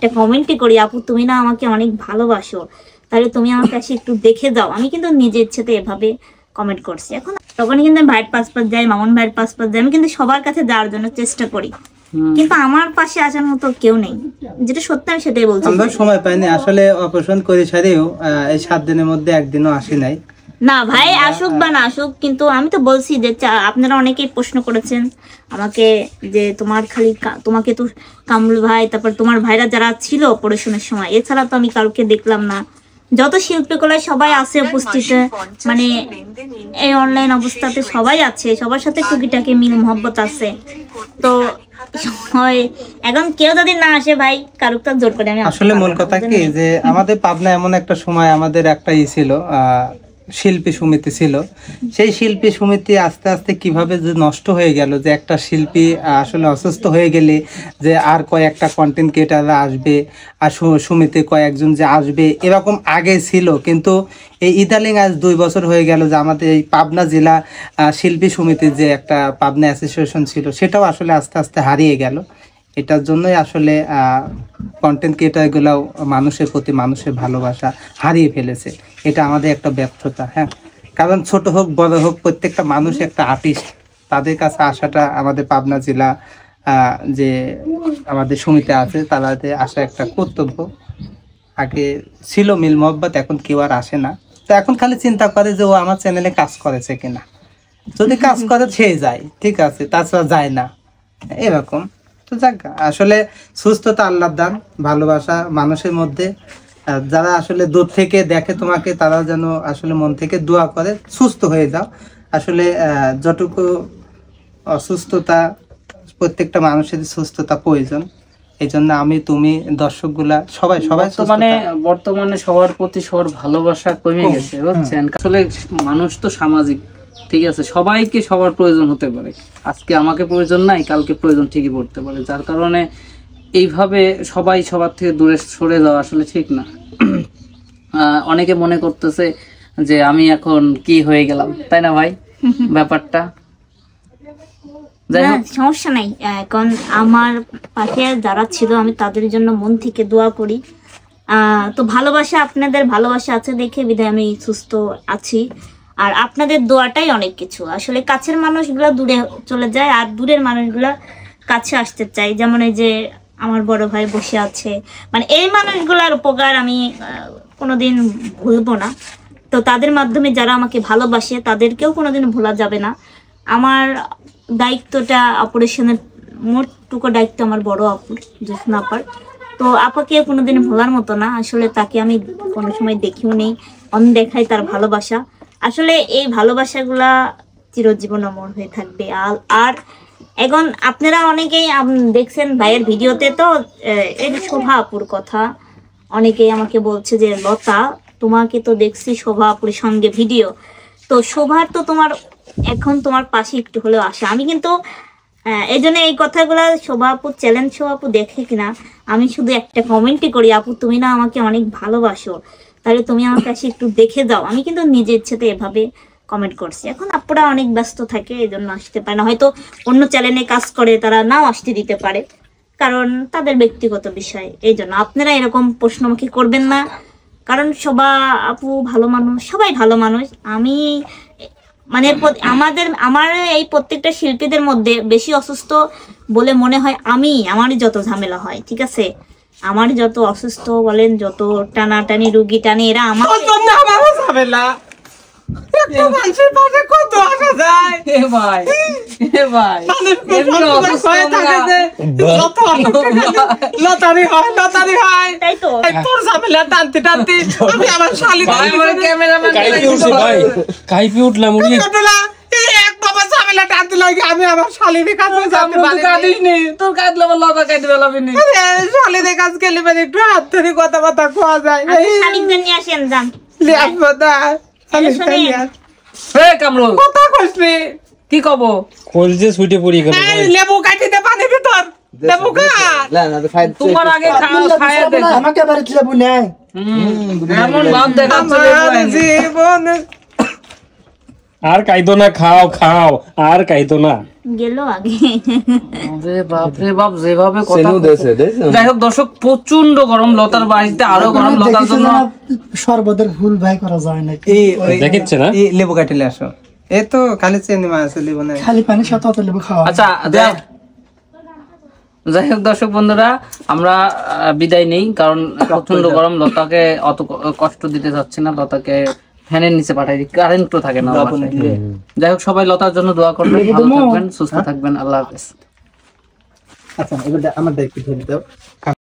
একটা কমেন্টই করি, আপু তুমি না আমাকে অনেক ভালোবাসো, তাহলে তুমি আমার কাছে একটু দেখে দাও। আমি কিন্তু নিজের ইচ্ছেতে এভাবে কমেন্ট করছি। এখন তখন কিন্তু ভাইয়ের পাসপোর্ট যাই, মামুন ভাইয়ের পাসপোর্ট যাই, আমি কিন্তু সবার কাছে যাওয়ার জন্য চেষ্টা করি, কিন্তু আমার পাশে আসার মতো কেউ নেই। যেটা সত্যি আমি সেটাই বলছি। আমরা সময় পাইনি আসলে, অপারেশন করে সারিও এই 7 দিনের মধ্যে একদিনও আসি নাই। না ভাই আসুক বা না আসুক, কিন্তু আমি তো বলছি যে আপনারা অনেকেই প্রশ্ন করেছেন আমাকে যে তোমাকে তো কামরুল ভাই, তারপর তোমার ভাইরা যারা ছিল অপারেশনের সময়, এছাড়া তো আমি কাউকে দেখলাম না। যত শিল্পীগুলো সবাই আছে উপস্থিত, মানে এই অনলাইন অবস্থাতে সবাই আছে, সবার সাথে টুকিটাকি মিল মহব্বত আছে। তো এখন কেউ যদি না আসে ভাই, কারুক তো জোর করে আমি আসলে মূল কথা কি যে আমাদের পাবনা এমন একটা সময় আমাদের একটা ছিল শিল্পী সমিতি ছিল। সেই শিল্পী সমিতি আস্তে আস্তে কিভাবে যে নষ্ট হয়ে গেল, যে একটা শিল্পী আসলে অসুস্থ হয়ে গেলে যে আর কয়েকটা কন্টেন্ট ক্রিয়েটাররা আসবে, আর সমিতি কয়েকজন যে আসবে এরকম আগে ছিল। কিন্তু এই ইদানিং আজ 2 বছর হয়ে গেল যে আমাদের এই পাবনা জেলা শিল্পী সমিতির যে একটা পাবনা অ্যাসোসিয়েশন ছিল, সেটাও আসলে আস্তে আস্তে হারিয়ে গেল। এটার জন্যই আসলে কন্টেন্ট ক্রিয়েটারগুলোও মানুষের প্রতি মানুষের ভালোবাসা হারিয়ে ফেলেছে। এটা আমাদের একটা ব্যর্থতা। হ্যাঁ, কারণ ছোট হোক বড় হোক প্রত্যেকটা মানুষ একটা আর্টিস্ট, তাদের কাছে আসাটা আমাদের পাবনা জেলা যে আমাদের সমিতি আছে তাদের আসা একটা কর্তব্য। আগে ছিল মিল মহব্বত, এখন কেউ আর আসে না। তো এখন খালি চিন্তা করে যে ও আমার চ্যানেলে কাজ করেছে কিনা, যদি কাজ করে সে যায়, ঠিক আছে, তাছাড়া যায় না, এরকম। তো যাক, আসলে সুস্থতা আল্লাহর দান, ভালোবাসা মানুষের মধ্যে। যারা আসলে দূর থেকে দেখে তোমাকে, তারা যেন আসলে মন থেকে দোয়া করে সুস্থ হয়ে যাও। আসলে যতটুকু অসুস্থতা, প্রত্যেকটা মানুষের সুস্থতা প্রয়োজন। এই জন্য আমি, তুমি, দর্শকগুলা সবাই বর্তমানে সবার প্রতি সবার ভালোবাসা কমে গেছে, বুঝছেন? আসলে মানুষ তো সামাজিক, ঠিক আছে, সবাইকে সবার প্রয়োজন হতে পারে। আজকে আমাকে প্রয়োজন নাই, কালকে প্রয়োজন ঠিকই পড়তে পারে। যার কারণে এইভাবে সবাই সবার থেকে দূরে সরে যাওয়া আসলে ঠিক না। অনেকে মনে করতেছে যে আমি এখন কি হয়ে গেলাম, তাই না ভাই? ব্যাপারটা সমস্যা নাই। এখন আমার পাশে যারা ছিল আমি তাদের জন্য মন থেকে দোয়া করি। তো ভালোবাসা, আপনাদের ভালোবাসা আছে দেখে বিধায় আমি সুস্থ আছি। আর আপনাদের দোয়াটাই অনেক কিছু। আসলে কাছের মানুষগুলা দূরে চলে যায়, আর দূরের মানুষগুলা কাছে আসতে চাই। যেমন এই যে আমার বড় ভাই বসে আছে, মানে এই মানুষগুলার উপকার আমি কোনোদিন ভুলবো না। তো তাদের মাধ্যমে যারা আমাকে ভালোবাসে তাদেরকেও কোনোদিন ভোলা যাবে না। আমার দায়িত্বটা অপারেশনের মোটটুকু দায়িত্ব আমার বড় আপুর, জোসনা আপার। তো আপাকে কোনোদিন ভোলার মতো না। আসলে তাকে আমি কোনো সময় দেখিও নেই, অনদেখাই তার ভালোবাসা। আসলে এই ভালোবাসাগুলা চিরজীবন অমর হয়ে থাকবে। আর এখন আপনারা অনেকেই দেখছেন ভাইয়ের ভিডিওতে, তো এই শোভা আপুর কথা অনেকেই আমাকে বলছে যে লতা তোমাকে তো দেখছি শোভা আপুর সঙ্গে ভিডিও। তো শোভার তো এখন তোমার পাশে একটু হলেও আসা। আমি কিন্তু এই জন্য এই কথাগুলা শোভা আপু চ্যালেঞ্জ, শোভা আপু দেখে কিনা, আমি শুধু একটা কমেন্টই করি, আপু তুমি না আমাকে অনেক ভালোবাসো, তাহলে তুমি আমার কাছে একটু দেখে দাও। আমি কিন্তু নিজের ইচ্ছেতে এভাবে কমেন্ট করছি। এখন আপুরা অনেক ব্যস্ত থাকে, এই জন্য আসতে পারে না, হয়তো অন্য চ্যানেলে কাজ করে, তারা নাও আসতে দিতে পারে, কারণ তাদের ব্যক্তিগত বিষয়। এই জন্য আপনারা এরকম প্রশ্ন আমাকে করবেন না, কারণ শোভা আপু ভালো মানুষ, সবাই ভালো মানুষ। আমি মানে আমার এই প্রত্যেকটা শিল্পীদের মধ্যে বেশি অসুস্থ বলে মনে হয় আমারই যত ঝামেলা হয়, ঠিক আছে, আমার যত অসুস্থ বলেন, যত টানাটানি রুগী টানি, এরা আমার ঝামেলা। মানুষের পাশে কত আসা যায়, ভাই লতারি হয়, তাই তো তোর ঝামেলা টানতে টানতে আমি আমার শালি ক্যামেরাম্যান কাইপে উঠলাম, এক বাবা ঝামেলা টানতে লাগে, আমি আমার শালির কাছে যেতে পারি। তোর কাঁদলে আমার লতা কাটতে পেলাবি, শালির কাছে গেলে মানে একটু হাত ধরে কথা খোয়া যায়। শালিকদের নিয়ে আসেন, যান কামরুল কথা কইছি, কি কব কলজে ছুটে পড়ি গেল। লেবু কাটি দে পানির ভিতর, লেবু তোমার আগে খায় দেখ, আমাকে বাড়িতে লেবু নেই, এমন ভাব দেখাচ্ছে জীবন। আর কাইদো না, খাও আর কাইদো না। গেল আগে। আরে বাপ রে বাপ, যেভাবে কথা যাই হোক দর্শক, প্রচন্ড গরম, লতার বাড়িতে আরো গরম, লতার জন্য সর্বদের ভুল ভাই করা যায় না, দেখাচ্ছে না এই লেবু কাটিলে আসো, এই তো খালি চিনি মাছ আছে লেবু নাই। খালি পানি সাথে অত লেবু খাওয়া। আচ্ছা যাই হোক দর্শক বন্ধুরা, আমরা বিদায় নেই, কারণ প্রচন্ড গরম, লতাকে অত কষ্ট দিতে চাচ্ছি না, লতাকে ফ্যানের নিচে পাঠাই দিই, কারেন্ট তো থাকে না আমার বাসায়। যাই হোক সবাই লতার জন্য দোয়া করবেন, ভালো থাকবেন, সুস্থ থাকবেন, আল্লাহ হাফেজ। আচ্ছা এবার আমার দায়িত্ব ধরে দাও।